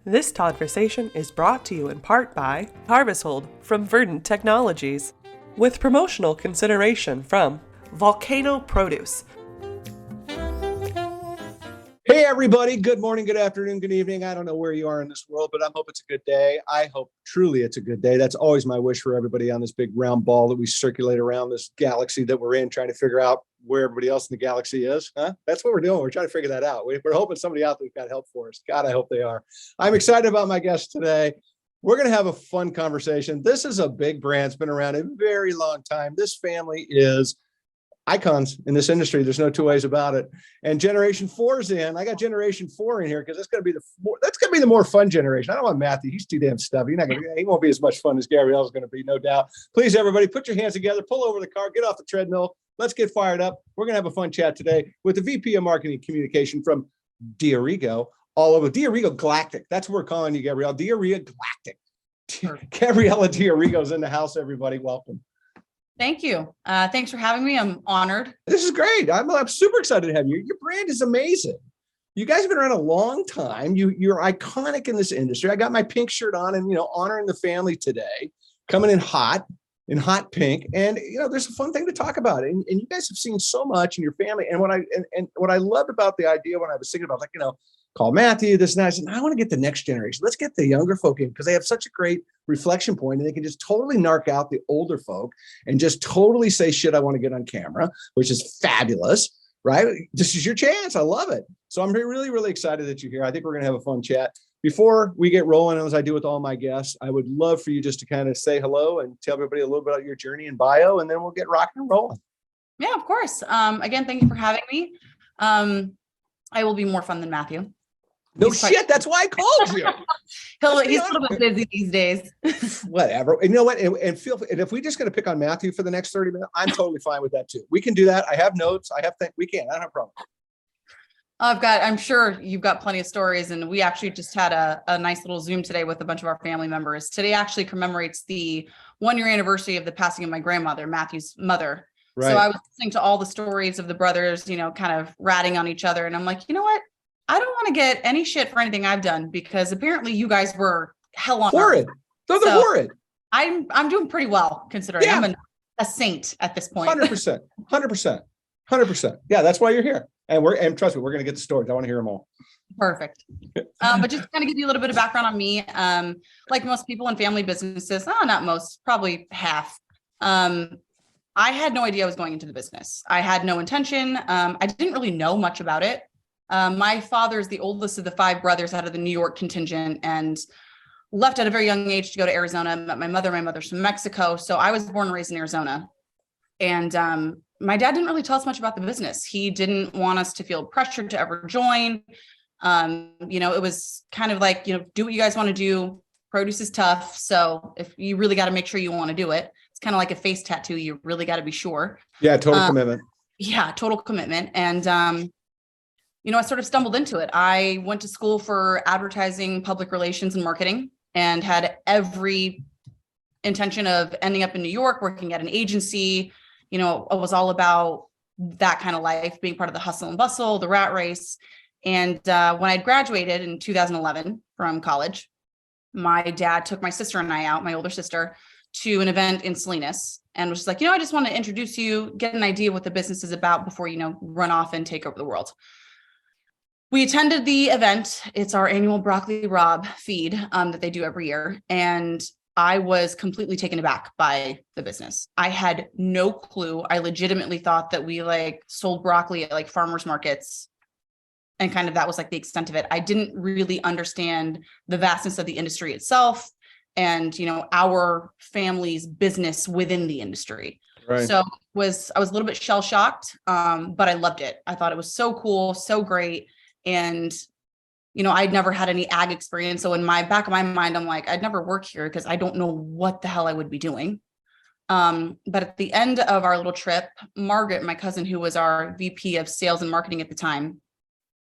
This Todd-versation is brought to you in part by Harvest Hold from Verdant Technologies, with promotional consideration from Volcano Produce. Hey, everybody. Good morning, good afternoon, good evening. I don't know where you are in this world, but I hope it's a good day. I hope truly it's a good day. That's always my wish for everybody on this big round ball that we circulate around this galaxy that we're in, trying to figure out where everybody else in the galaxy is. That's what we're doing. We're trying to figure that out. We're hoping somebody out there's got help for us. God, I hope they are. I'm excited about my guest today. We're going to have a fun conversation. This is a big brand. It's been around a very long time. This family is icons in this industry. There's no two ways about it. And Generation 4's in. I got Generation 4 in here because that's going to be the more fun generation. I don't want Matthew. He's too damn stubby. He won't be as much fun as Gabriela's going to be, no doubt. Please, everybody, put your hands together, pull over the car, get off the treadmill. Let's get fired up. We're going to have a fun chat today with the VP of Marketing Communication from Diorigo, all over Diorigo Galactic. That's what we're calling you, Gabriela. Diorigo Galactic. Gabriela Diorigo's in the house, everybody. Welcome. Thank you. Thanks for having me. I'm honored. This is great. I'm super excited to have you. Your brand is amazing. You guys have been around a long time. You're iconic in this industry. I got my pink shirt on and, honoring the family today, coming in hot pink. And, there's a fun thing to talk about. And you guys have seen so much in your family. And what I loved about the idea when I was thinking about, call Matthew, this and that, I said, I want to get the next generation. Let's get the younger folk in because they have such a great reflection point and they can just totally narc out the older folk and just totally say shit I want to get on camera, which is fabulous, right? This is your chance. I love it. So I'm really, really excited that you're here. I think we're going to have a fun chat. Before we get rolling, as I do with all my guests, I would love for you just to kind of say hello and tell everybody a little bit about your journey and bio, and then we'll get rocking and rolling. Yeah, of course. Again, thank you for having me. I will be more fun than Matthew. No shit. That's why I called you. He's a little bit busy these days. Whatever. And you know what? And if we just going to pick on Matthew for the next 30 minutes, I'm totally fine with that too. We can do that. I have notes. We can. I don't have a problem. I'm sure you've got plenty of stories. And we actually just had a nice little Zoom today with a bunch of our family members. Today actually commemorates the 1-year anniversary of the passing of my grandmother, Matthew's mother. Right. So I was listening to all the stories of the brothers, kind of ratting on each other. And I'm like, you know what? I don't want to get any shit for anything I've done because apparently you guys were hell on horrid. They're horrid. I'm doing pretty well considering I'm a saint at this point. 100%. Yeah, that's why you're here. And trust me, we're going to get the stories. I want to hear them all. Perfect. But just to kind of give you a little bit of background on me, like most people in family businesses, not most, probably half. I had no idea I was going into the business. I had no intention. I didn't really know much about it. My father's the oldest of the 5 brothers out of the New York contingent and left at a very young age to go to Arizona. Met my mother. My mother's from Mexico. So I was born and raised in Arizona. And my dad didn't really tell us much about the business. He didn't want us to feel pressured to ever join. It was kind of like, do what you guys want to do. Produce is tough. So if you really got to make sure you want to do it, it's kind of like a face tattoo. You really got to be sure. Yeah. Total commitment. Yeah. Total commitment. And, I sort of stumbled into it. I went to school for advertising, public relations, and marketing, and had every intention of ending up in New York, working at an agency. It was all about that kind of life, being part of the hustle and bustle, the rat race. And when I graduated in 2011 from college, my dad took my sister and I out, my older sister, to an event in Salinas and was just like, I just want to introduce you, get an idea what the business is about before, run off and take over the world. We attended the event. It's our annual Broccoli Rob feed that they do every year. And I was completely taken aback by the business. I had no clue. I legitimately thought that we sold broccoli at farmers markets. And kind of that was the extent of it. I didn't really understand the vastness of the industry itself and, our family's business within the industry. Right. So I was a little bit shell shocked, but I loved it. I thought it was so cool, so great. And, I'd never had any ag experience. So in my back of my mind, I'm like, I'd never work here because I don't know what the hell I would be doing. But at the end of our little trip, Margaret, my cousin, who was our VP of sales and marketing at the time,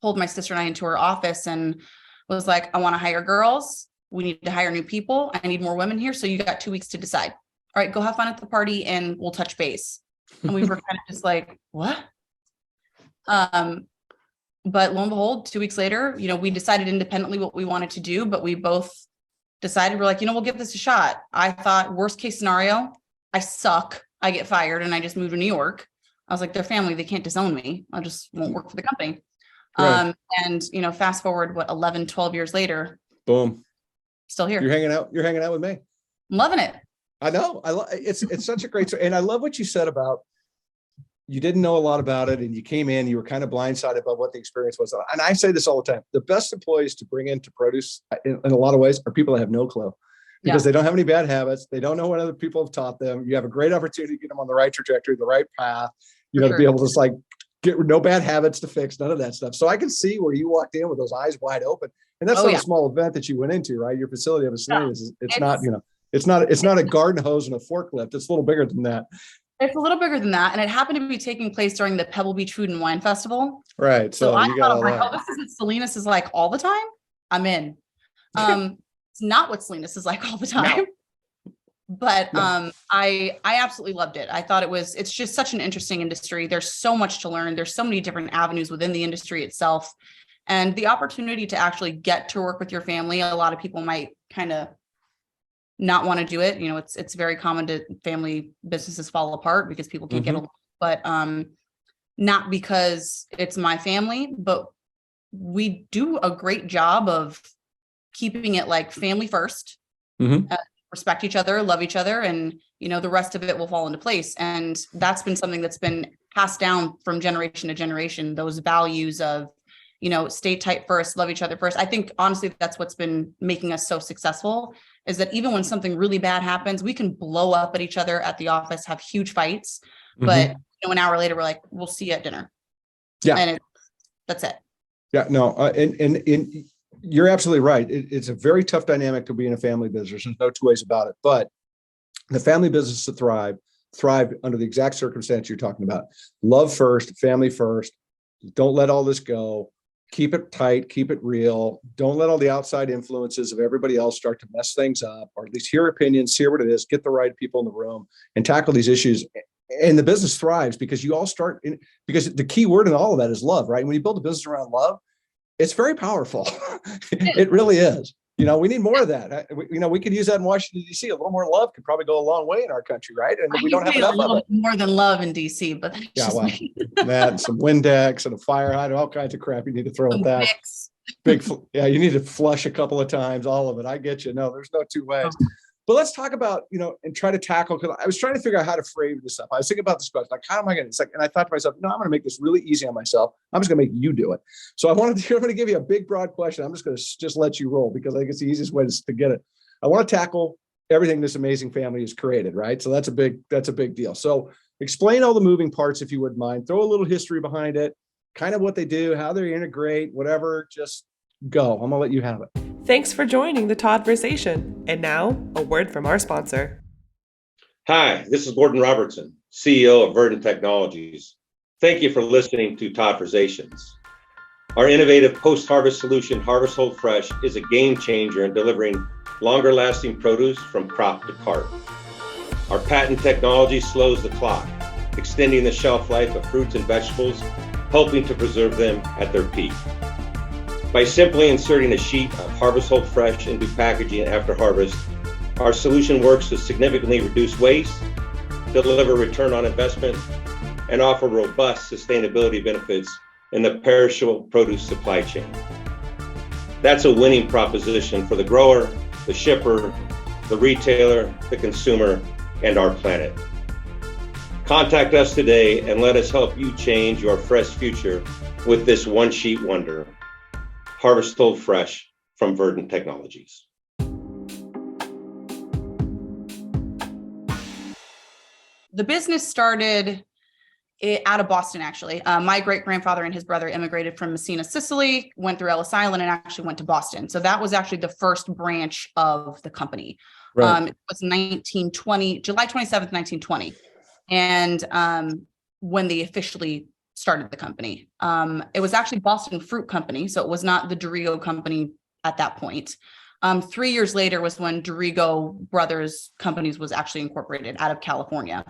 pulled my sister and I into her office and was like, I want to hire girls. We need to hire new people. I need more women here. So you got 2 weeks to decide. All right, go have fun at the party and we'll touch base. And we were kind of just like, what? But lo and behold, 2 weeks later, we decided independently what we wanted to do, but we both decided, we're like, we'll give this a shot. I thought worst case scenario, I suck, I get fired and I just move to New York. I was like, they're family, they can't disown me. I just won't work for the company. Right. And fast forward, 11, 12 years later, Boom. Still here. You're hanging out with me. I'm loving it. I know. It's such a great story. And I love what you said about, you didn't know a lot about it and you came in, you were kind of blindsided by what the experience was. And I say this all the time. The best employees to bring into produce in a lot of ways are people that have no clue, because they don't have any bad habits. They don't know what other people have taught them. You have a great opportunity to get them on the right trajectory, the right path, to be able to just like get no bad habits to fix, none of that stuff. So I can see where you walked in with those eyes wide open. And that's not a small event that you went into, right? Your facility of Salinas, it's not a garden hose and a forklift. It's a little bigger than that. It's a little bigger than that. And it happened to be taking place during the Pebble Beach Food and Wine Festival. Right. So I thought, this is what Salinas is like all the time. I'm in. It's not what Salinas is like all the time. No. But I absolutely loved it. I thought it's just such an interesting industry. There's so much to learn. There's so many different avenues within the industry itself. And the opportunity to actually get to work with your family, a lot of people might kind of not want to do it. It's very common to family businesses fall apart because people can't get along, but not because it's my family, but we do a great job of keeping it like family first, respect each other, love each other. And, the rest of it will fall into place. And that's been something that's been passed down from generation to generation, those values of, stay tight first, love each other first. I think honestly, that's what's been making us so successful, is that even when something really bad happens, we can blow up at each other at the office, have huge fights, but an hour later, we're like, we'll see you at dinner. Yeah. And that's it. Yeah, no. And you're absolutely right. It's a very tough dynamic to be in a family business. There's no two ways about it, but the family business to thrive under the exact circumstance you're talking about. Love first, family first. Don't let all this go. Keep it tight, keep it real. Don't let all the outside influences of everybody else start to mess things up, or at least hear opinions, hear what it is, get the right people in the room and tackle these issues. And the business thrives because you all start in, because the key word in all of that is love, right? When you build a business around love, it's very powerful. It really is. We need more of that. We could use that in Washington, D.C. A little more love could probably go a long way in our country, right? And we don't have enough of it. More than love in D.C., but that and some Windex and a fire hydrant, all kinds of crap you need to throw at that. You need to flush a couple of times, all of it. I get you. No, there's no two ways. But let's talk about, and try to tackle, because I was trying to figure out how to frame this up. I was thinking about this question, like, how am I going to, and I thought to myself, I'm going to make this really easy on myself. I'm just going to make you do it. So I'm going to give you a big, broad question. I'm just going to let you roll, because I think it's the easiest way to get it. I want to tackle everything this amazing family has created, right? So that's a big deal. So explain all the moving parts, if you wouldn't mind. Throw a little history behind it, kind of what they do, how they integrate, whatever, just go. I'm going to let you have it. Thanks for joining the Todd-versation. And now, a word from our sponsor. Hi, this is Gordon Robertson, CEO of Verdant Technologies. Thank you for listening to Todd-versations. Our innovative post-harvest solution, Harvest Hold Fresh, is a game changer in delivering longer-lasting produce from crop to cart. Our patent technology slows the clock, extending the shelf life of fruits and vegetables, helping to preserve them at their peak. By simply inserting a sheet of Harvest Hold Fresh into packaging after harvest, our solution works to significantly reduce waste, deliver return on investment, and offer robust sustainability benefits in the perishable produce supply chain. That's a winning proposition for the grower, the shipper, the retailer, the consumer, and our planet. Contact us today and let us help you change your fresh future with this one-sheet wonder. Harvest Hold Fresh from Verdant Technologies. The business started out of Boston, actually. My great-grandfather and his brother immigrated from Messina, Sicily, went through Ellis Island, and actually went to Boston. So that was actually the first branch of the company. Right. It was July 27th, 1920. And when they officially started the company. It was actually Boston Fruit Company, so it was not the Dorigo Company at that point. 3 years later was when Dorigo Brothers Companies was actually incorporated out of California.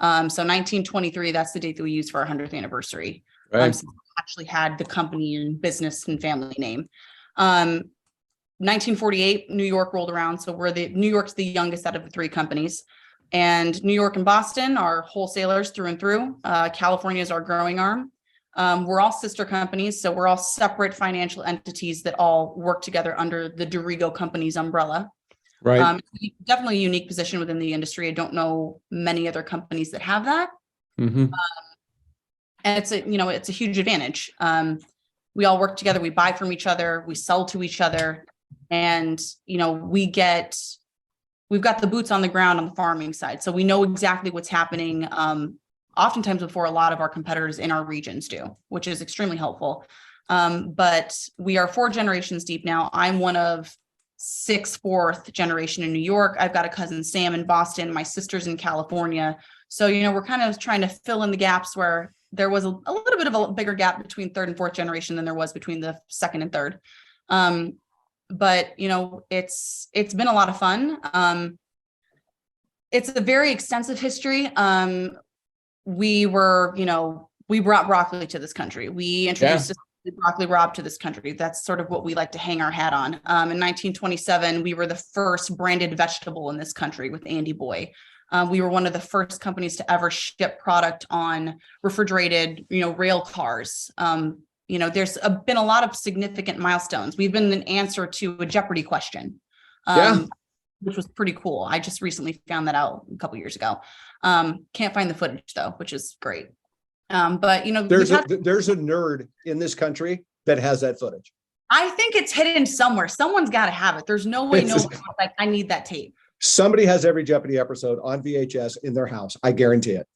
So 1923, that's the date that we used for our 100th anniversary. Right. So actually had the company and business and family name. 1948, New York rolled around. So New York's the youngest out of the three companies. And New York and Boston are wholesalers through and through. California is our growing arm. We're all sister companies. So we're all separate financial entities that all work together under the Dorigo Company's umbrella. Right. Definitely a unique position within the industry. I don't know many other companies that have that. Mm-hmm. And it's a huge advantage. We all work together. We buy from each other. We sell to each other. And, we've got the boots on the ground on the farming side. So we know exactly what's happening. Oftentimes before a lot of our competitors in our regions do, which is extremely helpful. But we are 4 generations deep now. I'm one of 6 fourth generation in New York. I've got a cousin Sam in Boston. My sister's in California. So, we're kind of trying to fill in the gaps where there was a little bit of a bigger gap between 3rd and 4th generation than there was between the 2nd and 3rd. But it's been a lot of fun. It's a very extensive history. We brought broccoli to this country. We introduced the broccoli rabe to this country. That's sort of what we like to hang our hat on. In 1927, we were the first branded vegetable in this country with Andy Boy. We were one of the first companies to ever ship product on refrigerated, rail cars. There's been a lot of significant milestones. We've been an answer to a Jeopardy question, which was pretty cool. I just recently found that out a couple years ago. Can't find the footage though, which is great. But there's a nerd in this country that has that footage. I think it's hidden somewhere. Someone's got to have it. There's no way. Like, I need that tape. Somebody has every Jeopardy episode on VHS in their house. I guarantee it.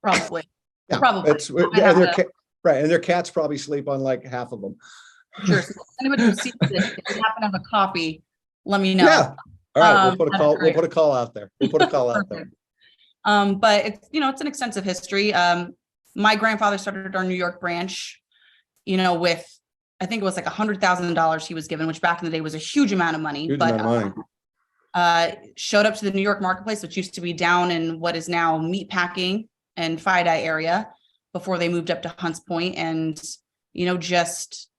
Probably. Yeah, probably. And their cats probably sleep on like half of them. Sure. So if anybody who sees this, if you happen to have a copy, let me know. Yeah. All right. We'll put a call out there. But it's an extensive history. My grandfather started our New York branch, with, I think it was like $100,000 he was given, which back in the day was a huge amount of money. Showed up to the New York marketplace, which used to be down in what is now meatpacking and Fidei area before they moved up to Hunts Point, and, just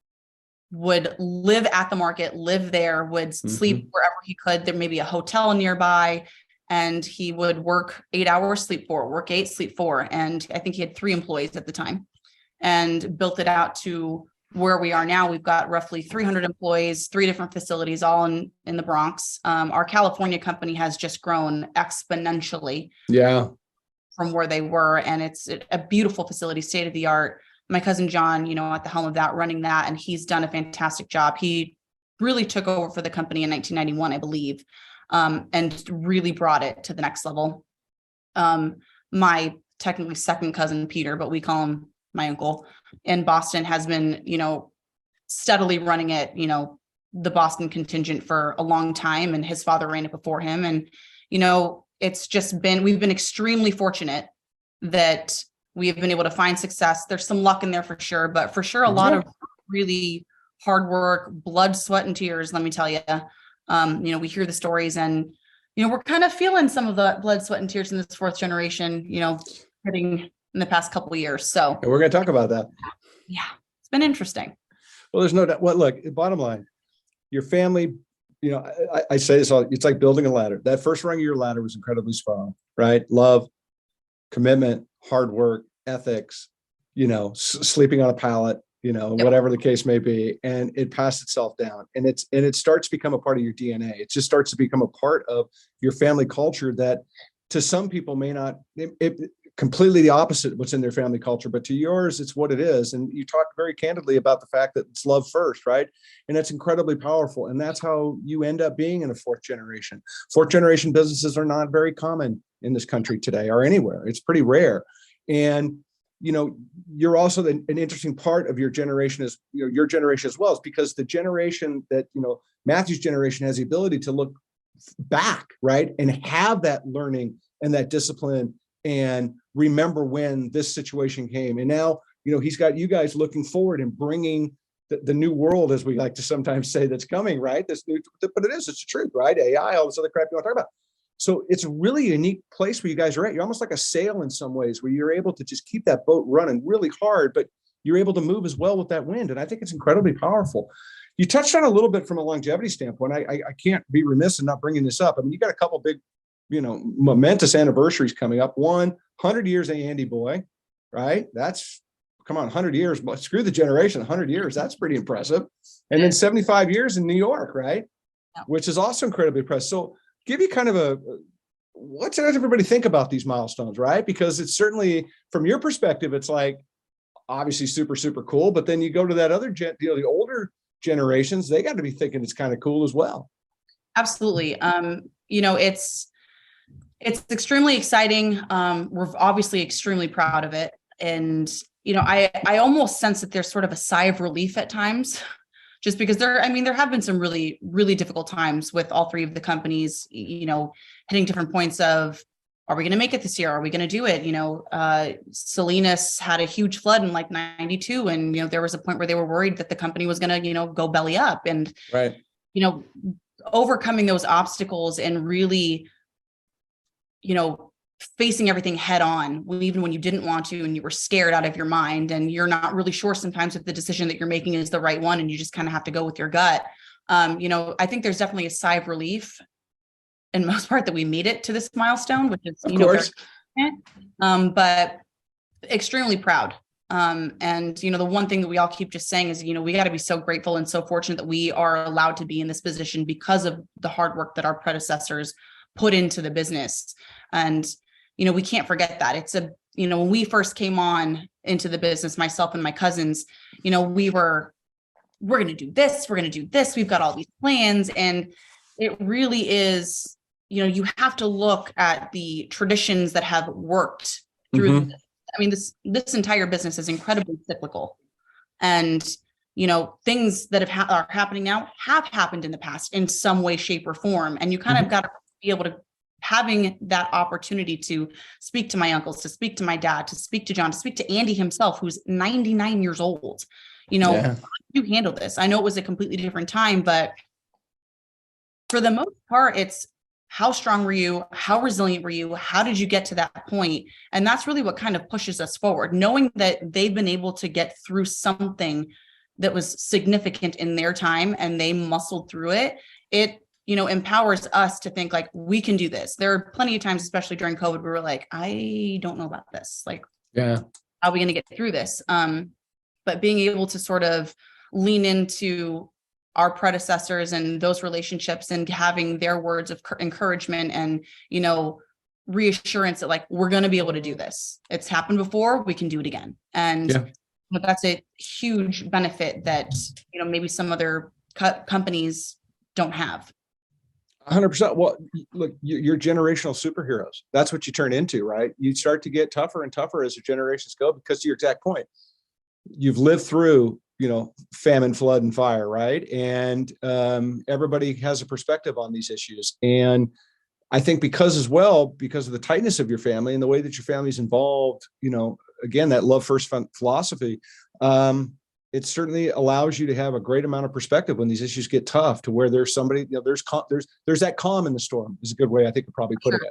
would live at the market, live there, would sleep wherever he could. There may be a hotel nearby, and he would work 8 hours, sleep 4, work 8, sleep 4. And I think he had 3 employees at the time, and built it out to where we are now. We've got roughly 300 employees, 3 different facilities, all in the Bronx. Our California company has just grown exponentially. Yeah. From where they were. And it's a beautiful facility, state of the art. My cousin John, at the helm of that, running that, and he's done a fantastic job. He really took over for the company in 1991, I believe, and really brought it to the next level. My technically second cousin, Peter, but we call him my uncle, in Boston, has been, steadily running it, the Boston contingent for a long time, and his father ran it before him. And, we've been extremely fortunate that we have been able to find success. There's some luck in there for sure, but for sure, a lot of really hard work, blood, sweat, and tears. Let me tell you, we hear the stories, and, we're kind of feeling some of the blood, sweat, and tears in this 4th generation, hitting in the past couple of years. So we're going to talk about that. Yeah, it's been interesting. Well, there's no doubt. Well, look, bottom line, your family, I say this all, it's like building a ladder. That first rung of your ladder was incredibly strong, right? Love, commitment, hard work, ethics, sleeping on a pallet, whatever the case may be. And it passed itself down, and it starts to become a part of your DNA. It just starts to become a part of your family culture that to some people may not, completely the opposite of what's in their family culture, but to yours, it's what it is. And you talked very candidly about the fact that it's love first, right? And that's incredibly powerful. And that's how you end up being in a 4th generation. 4th generation businesses are not very common in this country today or anywhere. It's pretty rare. And, you're also an interesting part of your generation is, your generation as well, is because the generation that, Matthew's generation has the ability to look back, right? And have that learning and that discipline and remember when this situation came. And now, he's got you guys looking forward and bringing the new world, as we like to sometimes say, that's coming, right? But it's the truth, right? AI, all this other crap you want to talk about. So it's a really unique place where you guys are at. You're almost like a sail in some ways, where you're able to just keep that boat running really hard, but you're able to move as well with that wind. And I think it's incredibly powerful. You touched on a little bit from a longevity standpoint. I can't be remiss in not bringing this up. I mean, you got a couple big, momentous anniversaries coming up. 100 years of Andy Boy, right? That's, come on, 100 years, but screw the generation, 100 years. That's pretty impressive. And then 75 years in New York, right? Yeah. Which is also incredibly impressive. So give you kind of what does everybody think about these milestones, right? Because it's certainly, from your perspective, it's like, obviously super, super cool. But then you go to that other the older generations, they got to be thinking it's kind of cool as well. Absolutely. It's extremely exciting. We're obviously extremely proud of it. And, I almost sense that there's sort of a sigh of relief at times, just because there have been some really, really difficult times with all three of the companies, hitting different points of, are we going to make it this year? Are we going to do it? Salinas had a huge flood in like 92. And, there was a point where they were worried that the company was going to, go belly up, and, right. Overcoming those obstacles and really, facing everything head on, even when you didn't want to, and you were scared out of your mind, and you're not really sure sometimes if the decision that you're making is the right one, and you just kind of have to go with your gut. I think there's definitely a sigh of relief in most part that we made it to this milestone, which is, but extremely proud. And, the one thing that we all keep just saying is, we got to be so grateful and so fortunate that we are allowed to be in this position because of the hard work that our predecessors put into the business. And, we can't forget that. It's when we first came on into the business, myself and my cousins, we're going to do this, we're going to do this. We've got all these plans. And it really is, you have to look at the traditions that have worked through. This entire business is incredibly cyclical, and, things that are happening now have happened in the past in some way, shape, or form. And you kind of got to be able to, having that opportunity to speak to my uncles, to speak to my dad, to speak to John, to speak to Andy himself, who's 99 years old. How do you handle this? I know it was a completely different time, but for the most part, it's how strong were you? How resilient were you? How did you get to that point? And that's really what kind of pushes us forward, knowing that they've been able to get through something that was significant in their time and they muscled through it. It empowers us to think like, we can do this. There are plenty of times, especially during COVID, we were like, I don't know about this. Like, how are we going to get through this? But being able to sort of lean into our predecessors and those relationships and having their words of encouragement and, reassurance that like, we're going to be able to do this. It's happened before, we can do it again. And that's a huge benefit that, maybe some other companies don't have. 100%. Well, look, you're generational superheroes. That's what you turn into, right? You start to get tougher and tougher as the generations go, because to your exact point, you've lived through, famine, flood, and fire, right? And everybody has a perspective on these issues. And I think because of the tightness of your family and the way that your family's involved, again, that love first philosophy, it certainly allows you to have a great amount of perspective when these issues get tough, to where there's somebody, there's that calm in the storm is a good way I think to probably put it.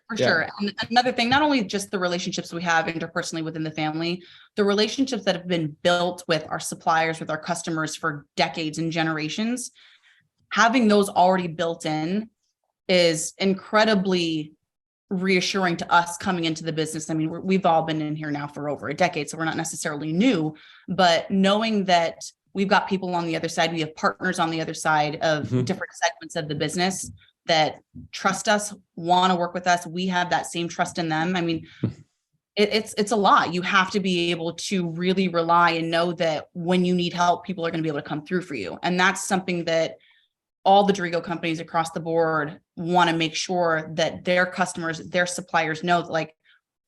For sure. And another thing, not only just the relationships we have interpersonally within the family, the relationships that have been built with our suppliers, with our customers for decades and generations, having those already built in is incredibly reassuring to us coming into the business. I mean, we've all been in here now for over a decade, so we're not necessarily new, but knowing that we've got people on the other side, we have partners on the other side of different segments of the business that trust us, want to work with us. We have that same trust in them. I mean, it's a lot. You have to be able to really rely and know that when you need help, people are going to be able to come through for you. And that's something that all the Drigo companies across the board want to make sure that their customers, their suppliers know that, like,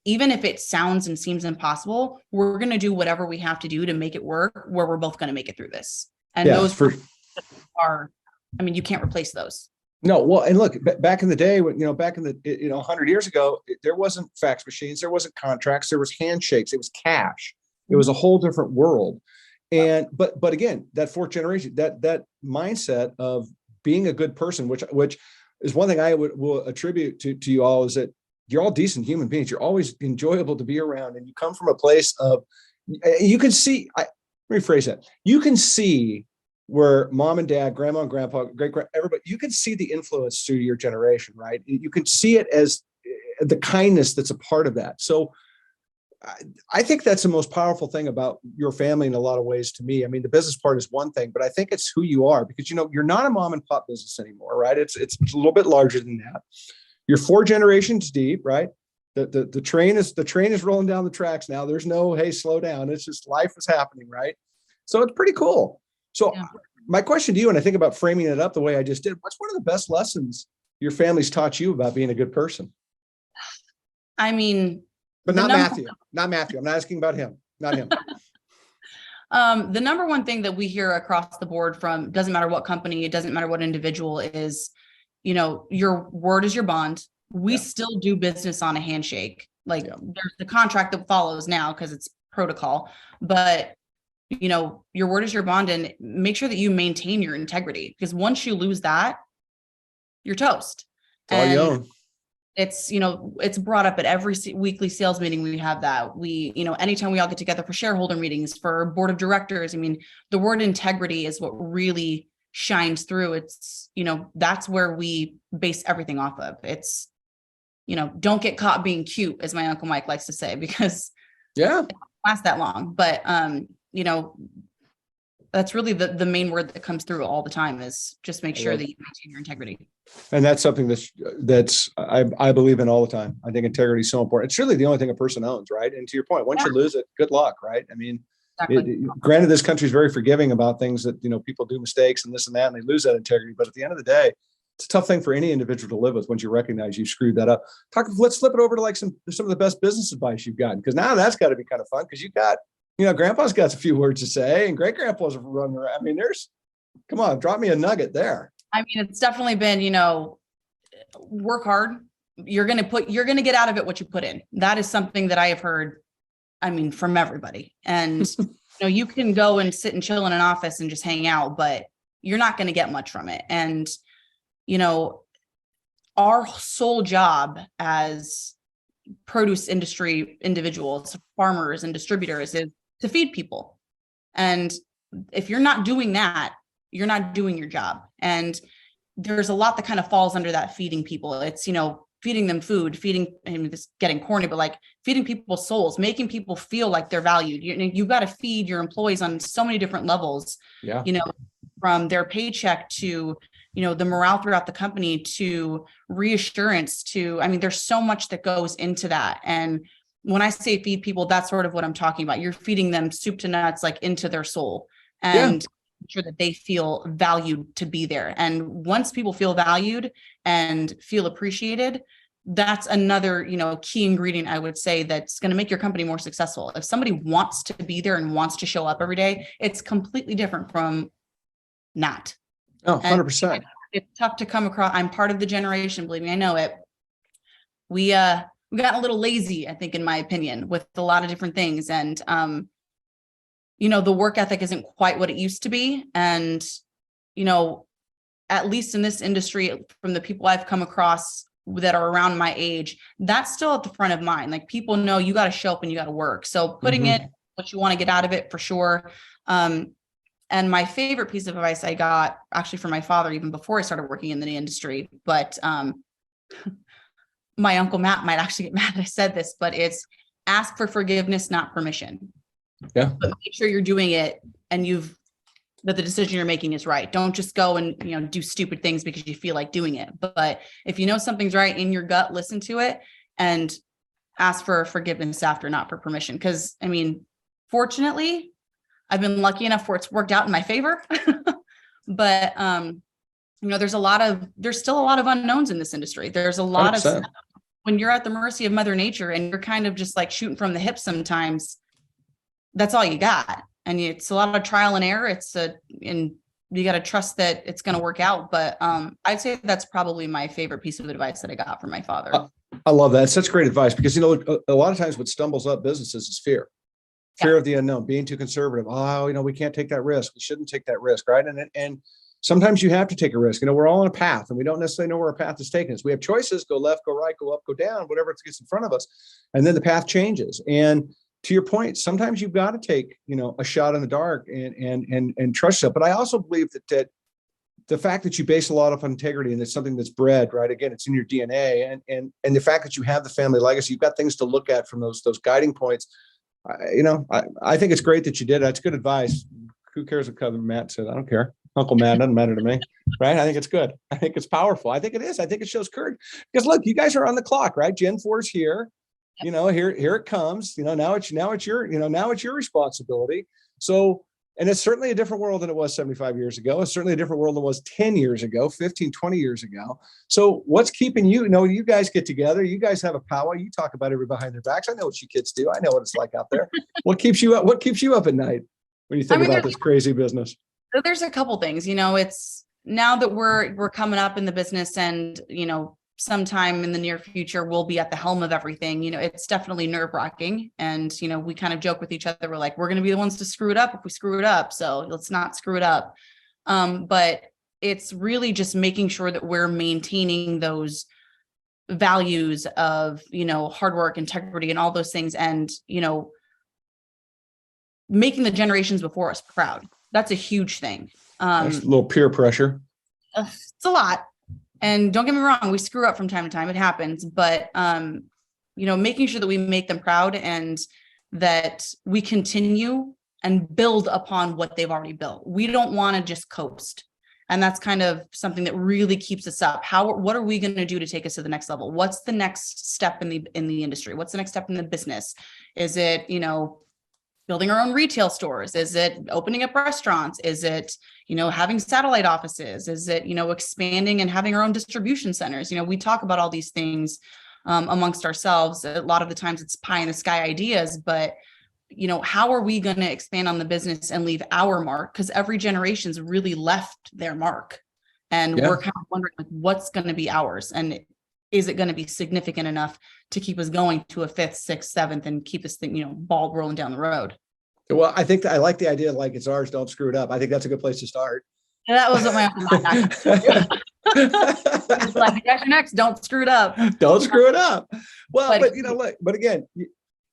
even if it sounds and seems impossible, we're going to do whatever we have to do to make it work, where we're both going to make it through this. And those are, you can't replace those. No, well, and look, back in the day, when, 100 years ago, there wasn't fax machines, there wasn't contracts, there was handshakes, it was cash. It was a whole different world. And, but again, that fourth generation, that mindset of being a good person, which is one thing I will attribute to you all, is that you're all decent human beings. You're always enjoyable to be around, and you come from a place of You can see, let me rephrase that. You can see where mom and dad, grandma and grandpa, everybody, you can see the influence through your generation, right? You can see it as the kindness that's a part of that. So I think that's the most powerful thing about your family in a lot of ways to me. I mean, the business part is one thing, but I think it's who you are, because, you're not a mom and pop business anymore, right? It's a little bit larger than that. You're 4 generations deep, right? The train is rolling down the tracks now. There's no, hey, slow down. It's just life is happening, right? So it's pretty cool. So my question to you, and I think about framing it up the way I just did, what's one of the best lessons your family's taught you about being a good person? I mean, but not Matthew. I'm not asking about him, not him. The number one thing that we hear across the board from, doesn't matter what company, it doesn't matter what individual, is, your word is your bond. We still do business on a handshake. Like there's the contract that follows now because it's protocol, but your word is your bond, and make sure that you maintain your integrity, because once you lose that, you're toast. It's all you own. It's, it's brought up at every weekly sales meeting. We have that. We, anytime we all get together for shareholder meetings, for board of directors, I mean, the word integrity is what really shines through. It's, that's where we base everything off of. It's, don't get caught being cute, as my Uncle Mike likes to say, because it doesn't last that long. But, that's really the main word that comes through all the time, is just make sure that you maintain your integrity. And that's something that's I believe in all the time. I think integrity is so important. It's really the only thing a person owns, right? And to your point, once you lose it, good luck, right? I mean, granted, this country is very forgiving about things that, people do mistakes and this and that, and they lose that integrity. But at the end of the day, it's a tough thing for any individual to live with once you recognize you screwed that up. Let's flip it over to like some of the best business advice you've gotten, because now that's got to be kind of fun, because you got, grandpa's got a few words to say, and great grandpa's running around. I mean, come on, drop me a nugget there. I mean, it's definitely been, work hard. You're going to get out of it what you put in. That is something that I have heard, from everybody. And, you can go and sit and chill in an office and just hang out, but you're not going to get much from it. And, our sole job as produce industry individuals, farmers and distributors, is to feed people. And if you're not doing that, you're not doing your job. And there's a lot that kind of falls under that feeding people. It's, feeding them food, this getting corny, but like feeding people's souls, making people feel like they're valued. You've got to feed your employees on so many different levels, from their paycheck to, the morale throughout the company, to reassurance, to, there's so much that goes into that. And when I say feed people, that's sort of what I'm talking about. You're feeding them soup to nuts, like into their soul, and sure that they feel valued to be there. And once people feel valued and feel appreciated, that's another, key ingredient, I would say, that's going to make your company more successful. If somebody wants to be there and wants to show up every day, it's completely different from not. Oh, 100%. It's tough to come across. I'm part of the generation, believe me, I know it. We got a little lazy, I think, in my opinion, with a lot of different things. And, the work ethic isn't quite what it used to be. And, at least in this industry, from the people I've come across that are around my age, that's still at the front of mind. Like, people know you got to show up and you got to work. So putting it, what you want to get out of it, for sure. And my favorite piece of advice I got actually from my father, even before I started working in the industry, but my Uncle Matt might actually get mad that I said this, but it's ask for forgiveness, not permission. Yeah. But make sure you're doing it and that the decision you're making is right. Don't just go and, do stupid things because you feel like doing it. But if you know something's right in your gut, listen to it and ask for forgiveness after, not for permission. Because, fortunately, I've been lucky enough where it's worked out in my favor. But, there's still a lot of unknowns in this industry. There's a lot 100%. of, when you're at the mercy of Mother Nature and you're kind of just like shooting from the hip sometimes, that's all you got. And it's a lot of trial and error. And you got to trust that it's going to work out. But I'd say that's probably my favorite piece of advice that I got from my father. I love that. It's such great advice, because, a lot of times what stumbles up businesses is fear of the unknown, being too conservative. Oh, we can't take that risk. We shouldn't take that risk. Right. And sometimes you have to take a risk. We're all on a path and we don't necessarily know where our path is taking us. We have choices, go left, go right, go up, go down, whatever gets in front of us. And then the path changes. And to your point, sometimes you've got to take, a shot in the dark and trust yourself. But I also believe that the fact that you base a lot of integrity and it's something that's bred, right? Again, it's in your DNA, and the fact that you have the family legacy, you've got things to look at from those guiding points. I think it's great that you did. That's good advice. Who cares what Cousin Matt says? I don't care. Uncle Matt doesn't matter to me, right? I think it's good. I think it's powerful. I think it is. I think it shows courage because look, you guys are on the clock, right? Gen 4's here. Here it comes. Now it's your responsibility. So, and it's certainly a different world than it was 75 years ago. It's certainly a different world than it was 10 years ago, 15, 20 years ago. So what's keeping you, you guys get together, you guys have a powwow, you talk about everybody behind their backs. I know what you kids do. I know what it's like out there. What keeps you up at night when you think about this crazy business? There's a couple things, it's now that we're coming up in the business and, sometime in the near future, we'll be at the helm of everything. It's definitely nerve-wracking. And, we kind of joke with each other. We're like, we're going to be the ones to screw it up if we screw it up. So let's not screw it up. But it's really just making sure that we're maintaining those values of, hard work, integrity, and all those things. And, making the generations before us proud. That's a huge thing. That's a little peer pressure. It's a lot. And don't get me wrong, we screw up from time to time. It happens. But, making sure that we make them proud and that we continue and build upon what they've already built. We don't want to just coast. And that's kind of something that really keeps us up. What are we going to do to take us to the next level? What's the next step in the industry? What's the next step in the business? Is it, building our own retail stores? Is it opening up restaurants? Is it, having satellite offices? Is it, expanding and having our own distribution centers? We talk about all these things amongst ourselves. A lot of the times it's pie in the sky ideas, but, how are we going to expand on the business and leave our mark? Because every generation's really left their mark. And we're kind of wondering what's going to be ours. And is it going to be significant enough to keep us going to a 5th, 6th, 7th and keep this thing, ball rolling down the road? Well, I think I like the idea of like it's ours, don't screw it up. I think that's a good place to start. And that was what my uncle It's like, you got your next, don't screw it up. Don't screw it up. Well, but again,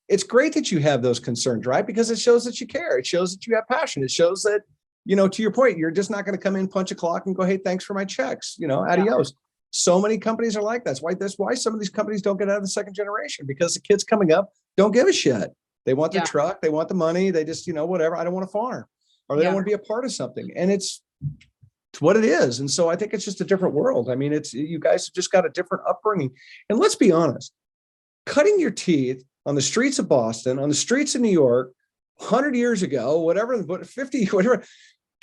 it's great that you have those concerns, right? Because it shows that you care. It shows that you have passion. It shows that, to your point, you're just not going to come in, punch a clock and go, hey, thanks for my checks, adios. So many companies are like that. That's why some of these companies don't get out of the second generation, because the kids coming up don't give a shit. They want the truck, they want the money, they just, whatever. I don't want to farm, or they don't want to be a part of something. And it's what it is. And so I think it's just a different world. I mean, you guys have just got a different upbringing. And let's be honest, cutting your teeth on the streets of Boston, on the streets of New York, 100 years ago, whatever, 50, whatever,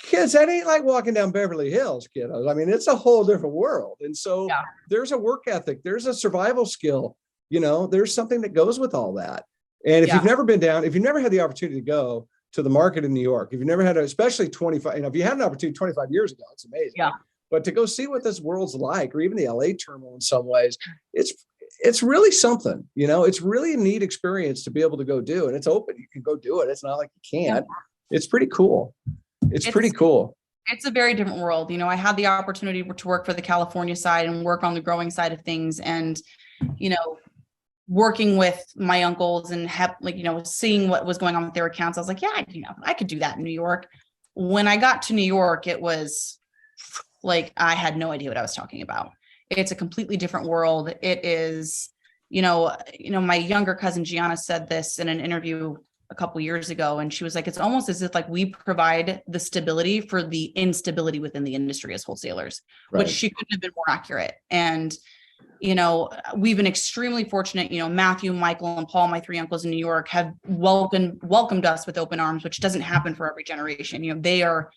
kids, that ain't like walking down Beverly Hills, kiddos. I mean, it's a whole different world. And so there's a work ethic, there's a survival skill, there's something that goes with all that. And if you've never been down, if you've never had the opportunity to go to the market in New York, if you've never had, especially 25, if you had an opportunity 25 years ago, it's amazing. Yeah. But to go see what this world's like, or even the LA terminal in some ways, it's really something, it's really a neat experience to be able to go do. And it's open. You can go do it. It's not like you can't. It's pretty cool. It's pretty cool. It's a very different world. I had the opportunity to work for the California side and work on the growing side of things. And, working with my uncles and seeing what was going on with their accounts, I was like, I could do that in New York. When I got to New York, it was like, I had no idea what I was talking about. It's a completely different world. It is, my younger cousin Gianna said this in an interview a couple years ago, and she was like, it's almost as if like we provide the stability for the instability within the industry as wholesalers, which she couldn't have been more accurate. And we've been extremely fortunate. Matthew, Michael, and Paul, my 3 uncles in New York, have welcomed us with open arms, which doesn't happen for every generation. They are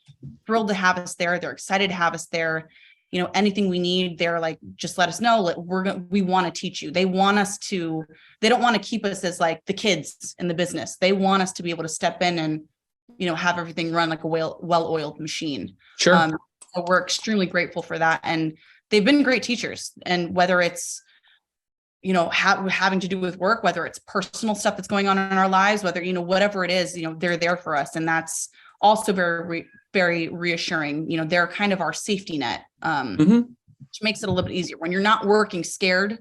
thrilled to have us there. They're excited to have us there. Anything we need, they're like, just let us know. We want to teach you. They don't want to keep us as like the kids in the business. They want us to be able to step in and, have everything run like a well-oiled machine. Sure. So we're extremely grateful for that. And they've been great teachers. And whether it's, having to do with work, whether it's personal stuff that's going on in our lives, whether, whatever it is, they're there for us. And that's also very, very reassuring. They're kind of our safety net, which makes it a little bit easier when you're not working scared.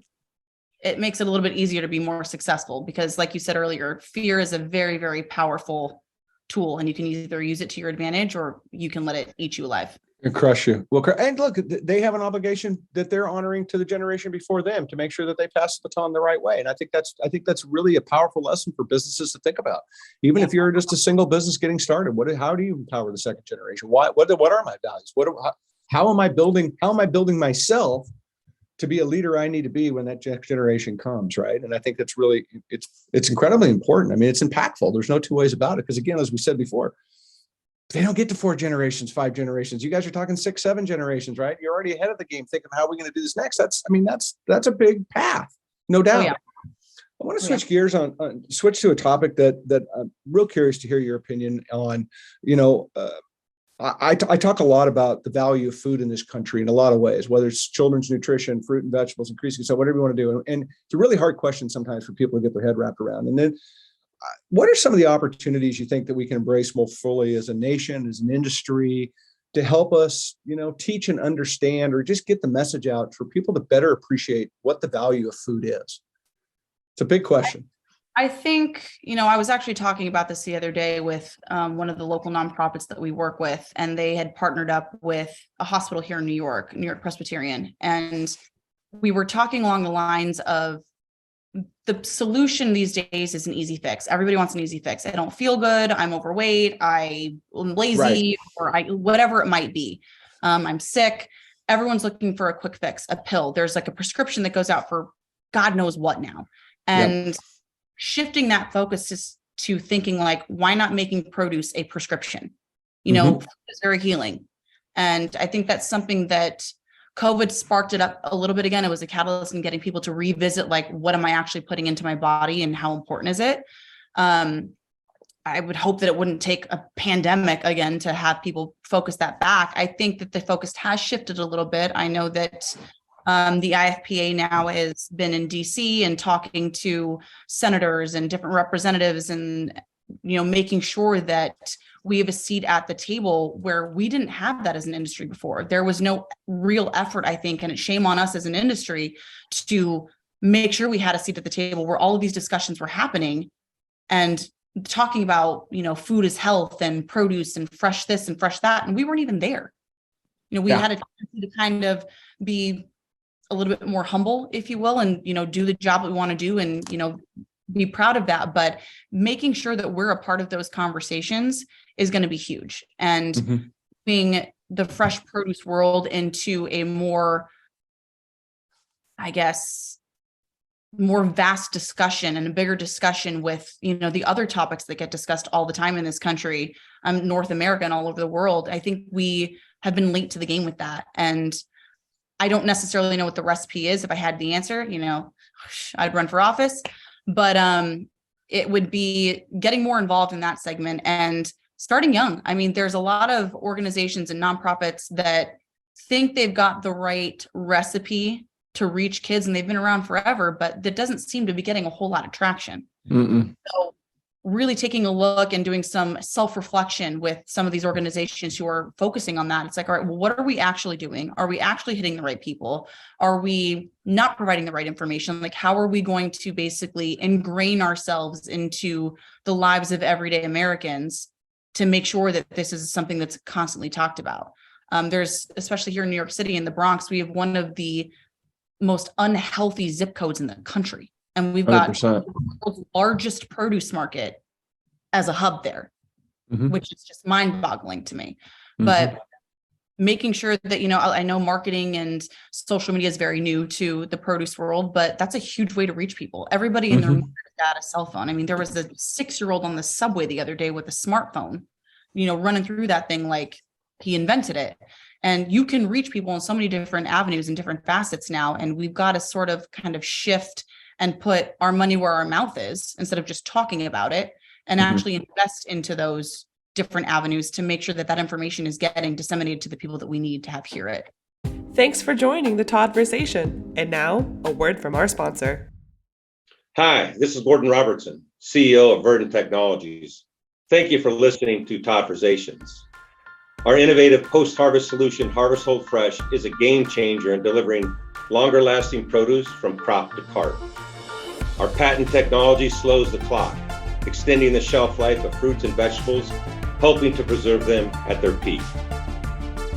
it makes it a little bit easier to be more successful because, like you said earlier, fear is a very, very powerful tool, and you can either use it to your advantage or you can let it eat you alive. And crush you. Well, and look, they have an obligation that they're honoring to the generation before them to make sure that they pass the baton the right way. And I think that's really a powerful lesson for businesses to think about. Even if you're just a single business getting started, how do you empower the second generation? What are my values? How am I building myself to be a leader I need to be when that next generation comes, right? And I think that's really, it's incredibly important. I mean, it's impactful. There's no two ways about it. Because again, as we said before, they don't get to 4 generations, 5 generations. You guys are talking 6, 7 generations, right? You're already ahead of the game thinking, how are we going to do this next? That's a big path, no doubt. Oh, yeah. I want to switch gears switch to a topic that I'm real curious to hear your opinion on. I talk a lot about the value of food in this country in a lot of ways, whether it's children's nutrition, fruit and vegetables, increasing, so whatever you want to do. And it's a really hard question sometimes for people to get their head wrapped around. And then what are some of the opportunities you think that we can embrace more fully as a nation, as an industry, to help us, teach and understand, or just get the message out for people to better appreciate what the value of food is? It's a big question. I think, I was actually talking about this the other day with one of the local nonprofits that we work with, and they had partnered up with a hospital here in New York Presbyterian. And we were talking along the lines of the solution these days is an easy fix. Everybody wants an easy fix. I don't feel good. I'm overweight. I'm lazy, right. Or whatever it might be. I'm sick. Everyone's looking for a quick fix, a pill. There's like a prescription that goes out for God knows what now. And shifting that focus to thinking like, why not making produce a prescription? It's very healing. And I think that's something that COVID sparked it up a little bit again. It was a catalyst in getting people to revisit, like, what am I actually putting into my body and how important is it? I would hope that it wouldn't take a pandemic again to have people focus that back. I think that the focus has shifted a little bit. I know that the IFPA now has been in DC and talking to senators and different representatives and, making sure that we have a seat at the table where we didn't have that as an industry before. There was no real effort, I think, and it's shame on us as an industry to make sure we had a seat at the table where all of these discussions were happening and talking about, food is health and produce and fresh this and fresh that. And we weren't even there. We had a tendency to kind of be a little bit more humble, if you will, and, do the job that we want to do and, be proud of that. But making sure that we're a part of those conversations is going to be huge. And being the fresh produce world into a more, I guess, more vast discussion and a bigger discussion with, the other topics that get discussed all the time in this country, North America and all over the world. I think we have been late to the game with that. And I don't necessarily know what the recipe is. If I had the answer, I'd run for office, but it would be getting more involved in that segment and starting young. I mean, there's a lot of organizations and nonprofits that think they've got the right recipe to reach kids and they've been around forever, but that doesn't seem to be getting a whole lot of traction. So really taking a look and doing some self-reflection with some of these organizations who are focusing on that. It's like, all right, well, what are we actually doing? Are we actually hitting the right people? Are we not providing the right information? Like, how are we going to basically ingrain ourselves into the lives of everyday Americans to make sure that this is something that's constantly talked about? There's, especially here in New York City, in the Bronx, we have one of the most unhealthy zip codes in the country. And we've got 100%. The world's largest produce market as a hub there, which is just mind-boggling to me. But making sure that, I know marketing and social media is very new to the produce world, but that's a huge way to reach people. Everybody in their market has got a cell phone. I mean, there was a 6-year-old on the subway the other day with a smartphone, running through that thing like he invented it. And you can reach people in so many different avenues and different facets now. And we've got to sort of kind of shift and put our money where our mouth is instead of just talking about it, and actually invest into those different avenues to make sure that that information is getting disseminated to the people that we need to have hear it. Thanks for joining the Todd-versation. And now, a word from our sponsor. Hi, this is Gordon Robertson, CEO of Verdant Technologies. Thank you for listening to Todd-versations. Our innovative post-harvest solution, Harvest Hold Fresh, is a game changer in delivering longer lasting produce from crop to cart. Our patent technology slows the clock, extending the shelf life of fruits and vegetables, helping to preserve them at their peak.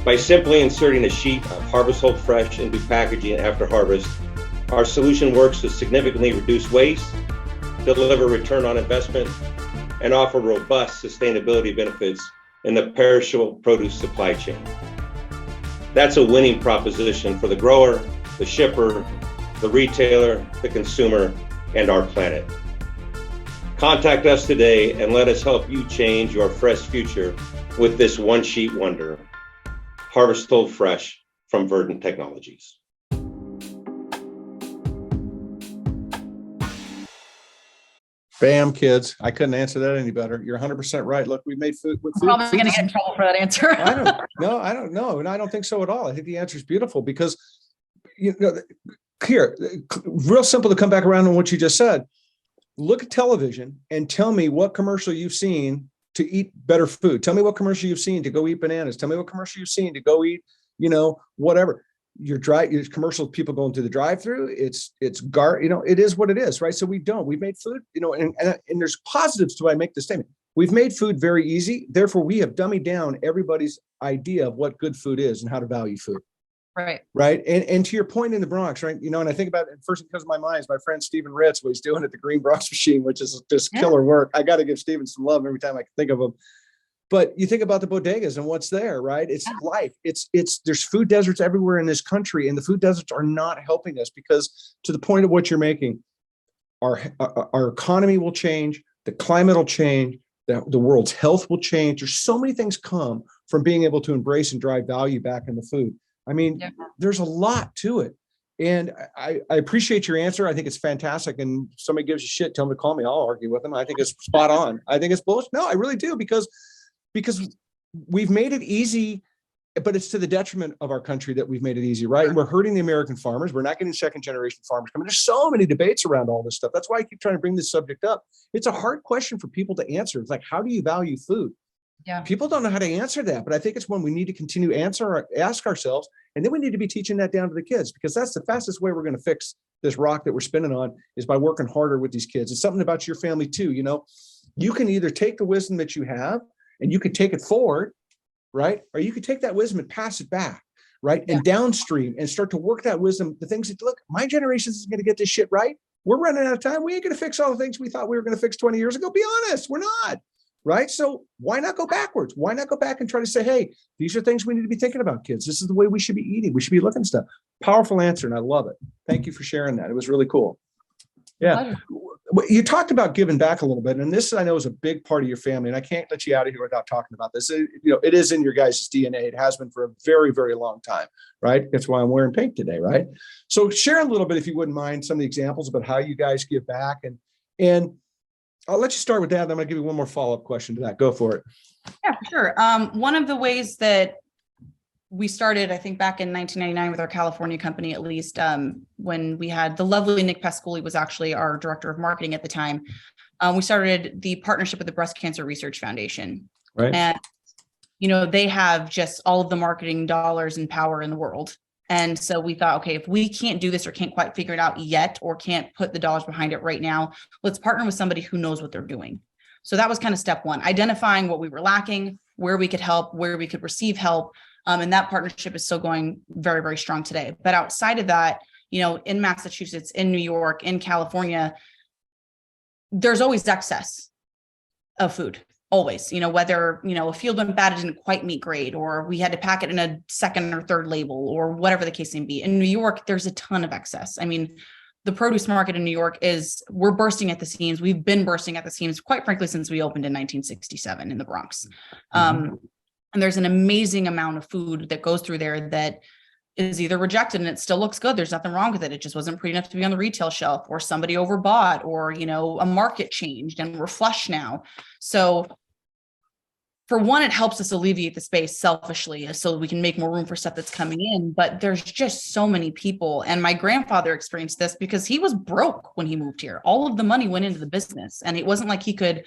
By simply inserting a sheet of Harvest Hold Fresh into packaging after harvest, our solution works to significantly reduce waste, deliver return on investment, and offer robust sustainability benefits in the perishable produce supply chain. That's a winning proposition for the grower, the shipper, the retailer, the consumer, and our planet. Contact us today and let us help you change your fresh future with this one-sheet wonder. Harvest Hold Fresh from Verdant Technologies. Bam, kids. I couldn't answer that any better. You're 100% right. Look, we made food. I'm probably going to get in trouble for that answer. I don't know. And I don't think so at all. I think the answer is beautiful because, here, real simple to come back around on what you just said. Look at television and tell me what commercial you've seen to eat better food. Tell me what commercial you've seen to go eat bananas. Tell me what commercial you've seen to go eat, whatever. Your commercial, people going through the drive-through. It is what it is, right? So we've made food, and there's positives to why I make this statement. We've made food very easy. Therefore, we have dummied down everybody's idea of what good food is and how to value food. Right. And to your point in the Bronx, right. And I think about it first thing that comes to my mind is my friend Stephen Ritz, what he's doing at the Green Bronx Machine, which is just killer work. I got to give Stephen some love every time I can think of him. But you think about the bodegas and what's there, right? It's life. There's food deserts everywhere in this country, and the food deserts are not helping us because, to the point of what you're making, our economy will change, the climate will change, the world's health will change. There's so many things come from being able to embrace and drive value back in the food. I mean, there's a lot to it. And I appreciate your answer. I think it's fantastic. And if somebody gives you shit, tell them to call me. I'll argue with them. I think it's spot on. I think it's bullshit. No, I really do, because we've made it easy, but it's to the detriment of our country that we've made it easy, right? And we're hurting the American farmers. We're not getting second generation farmers coming. There's so many debates around all this stuff. That's why I keep trying to bring this subject up. It's a hard question for people to answer. It's like, how do you value food? Yeah. People don't know how to answer that, but I think it's one we need to continue to ask ourselves. And then we need to be teaching that down to the kids, because that's the fastest way we're going to fix this rock that we're spinning on, is by working harder with these kids. It's something about your family too. You can either take the wisdom that you have and you can take it forward, right? Or you could take that wisdom and pass it back, right? Yeah. And downstream and start to work that wisdom, the things that, look, my generation is going to get this shit right. We're running out of time. We ain't going to fix all the things we thought we were going to fix 20 years ago. Be honest, we're not. Right. So why not go backwards? Why not go back and try to say, hey, these are things we need to be thinking about, kids. This is the way we should be eating. We should be looking at stuff. Powerful answer. And I love it. Thank you for sharing that. It was really cool. Yeah. You talked about giving back a little bit. And this, I know, is a big part of your family. And I can't let you out of here without talking about this. It is in your guys' DNA. It has been for a very, very long time. Right. That's why I'm wearing pink today. Right. So share a little bit, if you wouldn't mind, some of the examples about how you guys give back. And I'll let you start with that. I'm going to give you one more follow-up question to that. Go for it. Yeah, for sure. One of the ways that we started, I think back in 1999 with our California company, at least, when we had the lovely Nick Pasculi was actually our director of marketing at the time. We started the partnership with the Breast Cancer Research Foundation. Right. And, they have just all of the marketing dollars and power in the world. And so we thought, okay, if we can't do this or can't quite figure it out yet, or can't put the dollars behind it right now, let's partner with somebody who knows what they're doing. So that was kind of step one, identifying what we were lacking, where we could help, where we could receive help. And that partnership is still going very, very strong today. But outside of that, in Massachusetts, in New York, in California, there's always excess of food. Always, whether, a field went bad, it didn't quite meet grade, or we had to pack it in a second or third label, or whatever the case may be. In New York, there's a ton of excess. I mean, the produce market in New York we're bursting at the seams. We've been bursting at the seams, quite frankly, since we opened in 1967 in the Bronx. And there's an amazing amount of food that goes through there that is either rejected and it still looks good. There's nothing wrong with it. It just wasn't pretty enough to be on the retail shelf, or somebody overbought, or, a market changed and we're flush now. So for one, it helps us alleviate the space selfishly so we can make more room for stuff that's coming in. But there's just so many people. And my grandfather experienced this because he was broke when he moved here. All of the money went into the business. And it wasn't like he could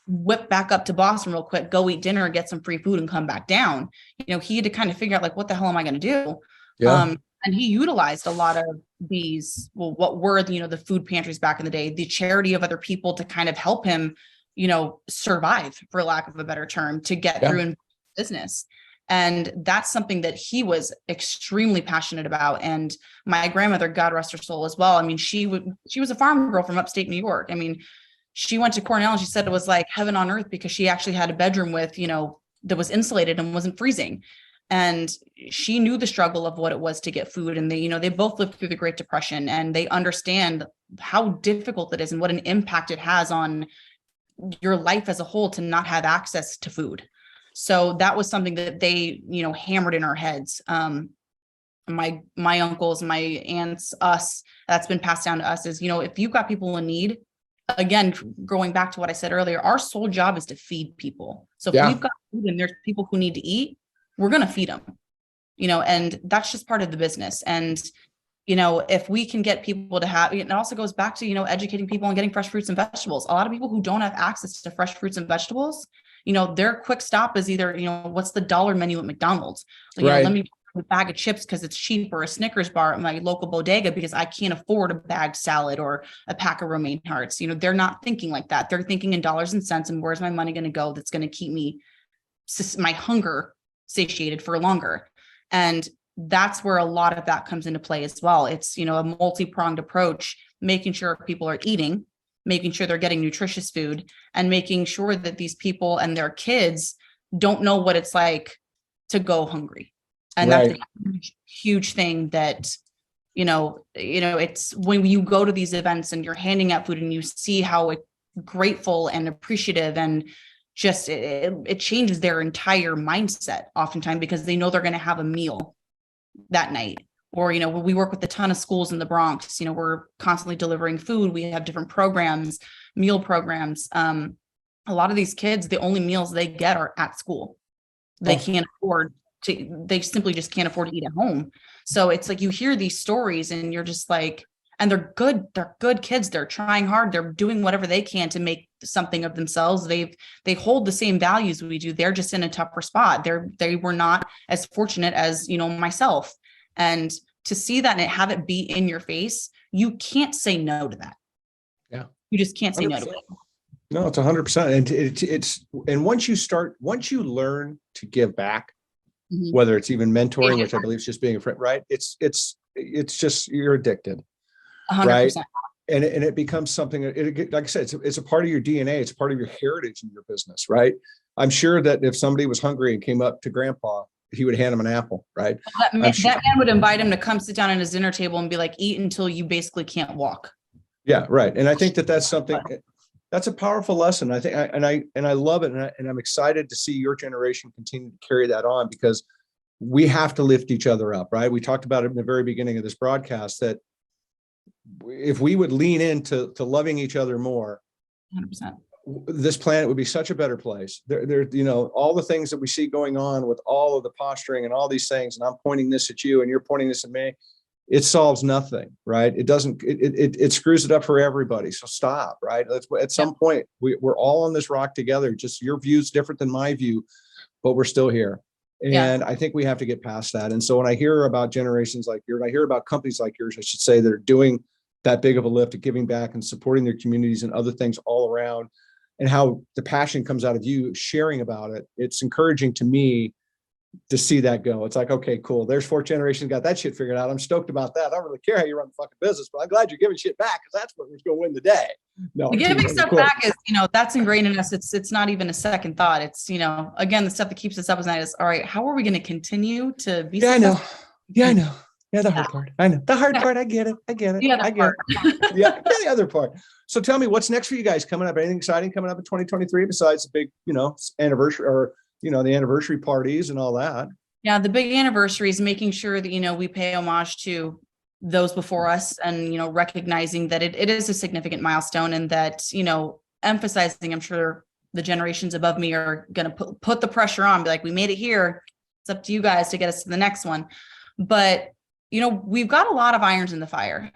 whip back up to Boston real quick, go eat dinner, get some free food and come back down. He had to kind of figure out, like, what the hell am I going to do? Yeah. And he utilized a lot of these, well, what were the, the food pantries back in the day, the charity of other people to kind of help him, survive, for lack of a better term, to get through in business. And that's something that he was extremely passionate about. And my grandmother, God rest her soul as well. I mean, she was a farm girl from upstate New York. I mean, she went to Cornell and she said it was like heaven on earth because she actually had a bedroom with, that was insulated and wasn't freezing. And she knew the struggle of what it was to get food. And they both lived through the Great Depression, and they understand how difficult it is and what an impact it has on your life as a whole to not have access to food. So that was something that they, hammered in our heads. My uncles, my aunts, us, that's been passed down to us is, if you've got people in need, again, going back to what I said earlier, our sole job is to feed people. So if we've got food and there's people who need to eat, we're going to feed them, and that's just part of the business. And, if we can get people to have, it also goes back to, educating people and getting fresh fruits and vegetables. A lot of people who don't have access to fresh fruits and vegetables, their quick stop is either, what's the dollar menu at McDonald's? Like, right. Let me buy a bag of chips because it's cheap, or a Snickers bar at my local bodega because I can't afford a bagged salad or a pack of romaine hearts. They're not thinking like that. They're thinking in dollars and cents and where's my money going to go that's going to keep me, my hunger satiated for longer. And that's where a lot of that comes into play as well. It's, a multi-pronged approach, making sure people are eating, making sure they're getting nutritious food, and making sure that these people and their kids don't know what it's like to go hungry. And that's a huge thing that, it's when you go to these events and you're handing out food and you see how grateful and appreciative and just it changes their entire mindset oftentimes because they know they're going to have a meal that night. Or, we work with a ton of schools in the Bronx, we're constantly delivering food. We have different programs, meal programs. A lot of these kids, the only meals they get are at school. They can't afford to, they simply just can't afford to eat at home. So it's like, you hear these stories and you're just like, and they're good kids. They're trying hard. They're doing whatever they can to make something of themselves. They hold the same values we do. They're just in a tougher spot. They were not as fortunate as, myself. And to see that and have it be in your face, you can't say no to that. Yeah. You just can't say 100%. No to it. No, it's 100%. And once you learn to give back, whether it's even mentoring, which I believe is just being a friend, right? It's just, you're addicted. 100%. Right? And it becomes something, like I said, it's a part of your DNA. It's part of your heritage in your business, right? I'm sure that if somebody was hungry and came up to grandpa, he would hand him an apple, right? That man would invite him to come sit down at his dinner table and be like, eat until you basically can't walk. Yeah, right. And I think that's something, that's a powerful lesson. I think, I love it. And I'm excited to see your generation continue to carry that on, because we have to lift each other up, right? We talked about it in the very beginning of this broadcast, that if we would lean into loving each other more, 100%. This planet would be such a better place. There, all the things that we see going on with all of the posturing and all these things, and I'm pointing this at you and you're pointing this at me, it solves nothing, right? It doesn't, it screws it up for everybody. So stop, right? At some point, we're all on this rock together. Just your view's different than my view, but we're still here. And I think we have to get past that. And so when I hear about generations like yours, I hear about companies like yours, I should say, that are doing that big of a lift of giving back and supporting their communities and other things all around, and how the passion comes out of you sharing about it. It's encouraging to me to see that go. It's like, okay, cool. There's fourth generation got that shit figured out. I'm stoked about that. I don't really care how you run the fucking business, but I'm glad you're giving shit back, because that's what was going to win the day. No, the giving stuff back is, that's ingrained in us. It's not even a second thought. It's, again, the stuff that keeps us up at night is, all right, how are we going to continue to be successful? I know. Yeah, the hard part. I know. The hard part. I get it. I get it. Yeah, the other part. So tell me, what's next for you guys coming up? Anything exciting coming up in 2023 besides the big, anniversary, or, the anniversary parties and all that? Yeah, the big anniversary is making sure that, we pay homage to those before us, and, recognizing that it is a significant milestone, and that, emphasizing, I'm sure the generations above me are going to put the pressure on, be like, we made it here. It's up to you guys to get us to the next one. But we've got a lot of irons in the fire.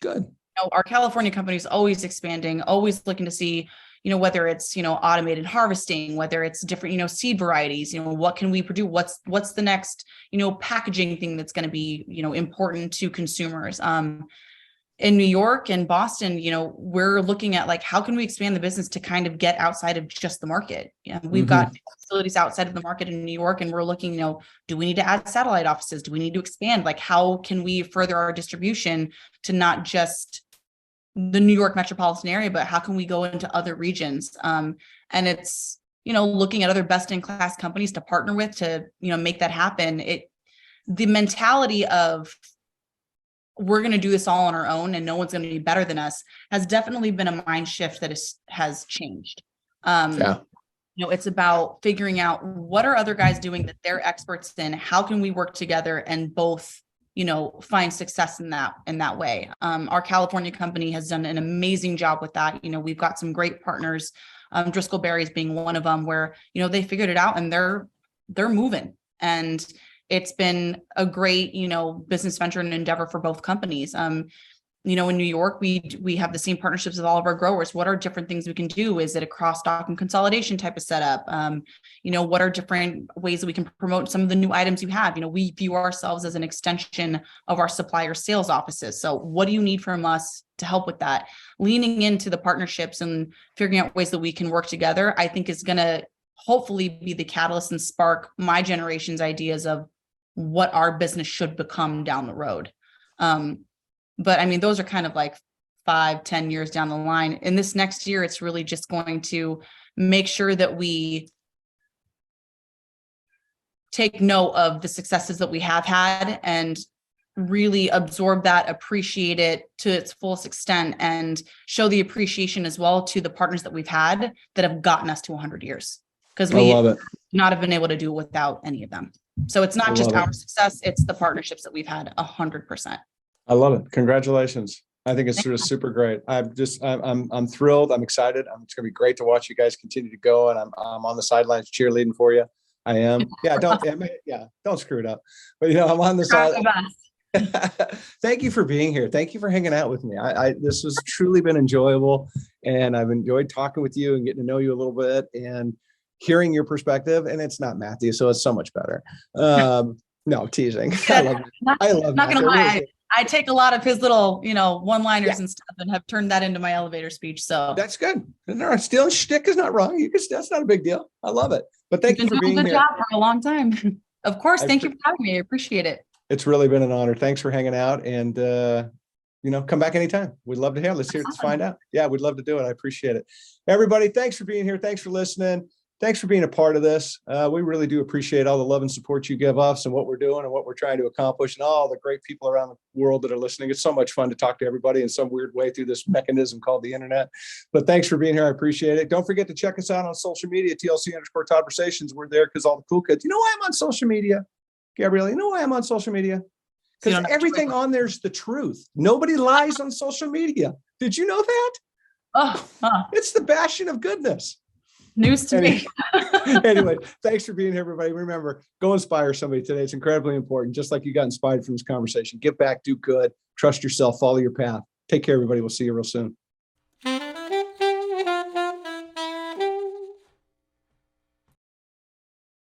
Good. Our California company is always expanding, always looking to see, whether it's, automated harvesting, whether it's different, seed varieties, what can we produce? What's the next, packaging thing that's going to be, important to consumers. In New York and Boston, we're looking at like, how can we expand the business to kind of get outside of just the market? We've got facilities outside of the market in New York, and we're looking, do we need to add satellite offices? Do we need to expand? Like, how can we further our distribution to not just the New York metropolitan area, but how can we go into other regions? And it's, looking at other best in class companies to partner with to, make that happen. The mentality of, we're going to do this all on our own and no one's going to be better than us has definitely been a mind shift that has changed. It's about figuring out what are other guys doing that they're experts in, how can we work together and both, find success in that way. Our California company has done an amazing job with that. We've got some great partners, Driscoll Berries being one of them, where, they figured it out and they're moving. And it's been a great, business venture and endeavor for both companies. In New York, we have the same partnerships with all of our growers. What are different things we can do? Is it a cross-stock and consolidation type of setup? What are different ways that we can promote some of the new items you have? We view ourselves as an extension of our supplier sales offices. So what do you need from us to help with that? Leaning into the partnerships and figuring out ways that we can work together, I think is going to hopefully be the catalyst and spark my generation's ideas of what our business should become down the road. But I mean, those are kind of like 5-10 years down the line. In this next year, it's really just going to make sure that we take note of the successes that we have had and really absorb that, appreciate it to its fullest extent, and show the appreciation as well to the partners that we've had that have gotten us to 100 years. Because we would not have been able to do it without any of them. So it's not just our success, it's the partnerships that we've had 100%. I love it. Congratulations. I think it's just super great. I'm thrilled. I'm excited. It's going to be great to watch you guys continue to go. And I'm on the sidelines cheerleading for you. I am. Yeah. Don't screw it up. But I'm on the side. Thank you for being here. Thank you for hanging out with me. This has truly been enjoyable, and I've enjoyed talking with you and getting to know you a little bit and hearing your perspective. And it's not Matthew, so it's so much better. No, teasing. I love not gonna lie. I take a lot of his little, one-liners and stuff and have turned that into my elevator speech. So that's good. No, stealing shtick is not wrong. That's not a big deal. I love it. But thank you for being here. Good job for a long time. Of course. Thank you for having me. I appreciate it. It's really been an honor. Thanks for hanging out, and come back anytime. We'd love to hear. Let's find out. Yeah, we'd love to do it. I appreciate it. Everybody, thanks for being here. Thanks for listening. Thanks for being a part of this. We really do appreciate all the love and support you give us and what we're doing and what we're trying to accomplish, and all the great people around the world that are listening. It's so much fun to talk to everybody in some weird way through this mechanism called the internet. But thanks for being here. I appreciate it. Don't forget to check us out on social media, TLC_Todd-versations. We're there because all the cool kids. You know why I'm on social media, Gabriela? You know why I'm on social media? Because everything on there's the truth. Nobody lies on social media. Did you know that? It's the bastion of goodness. News to me. Anyway, thanks for being here, everybody. Remember, go inspire somebody today. It's incredibly important. Just like you got inspired from this conversation. Give back, do good, trust yourself, follow your path. Take care, everybody. We'll see you real soon.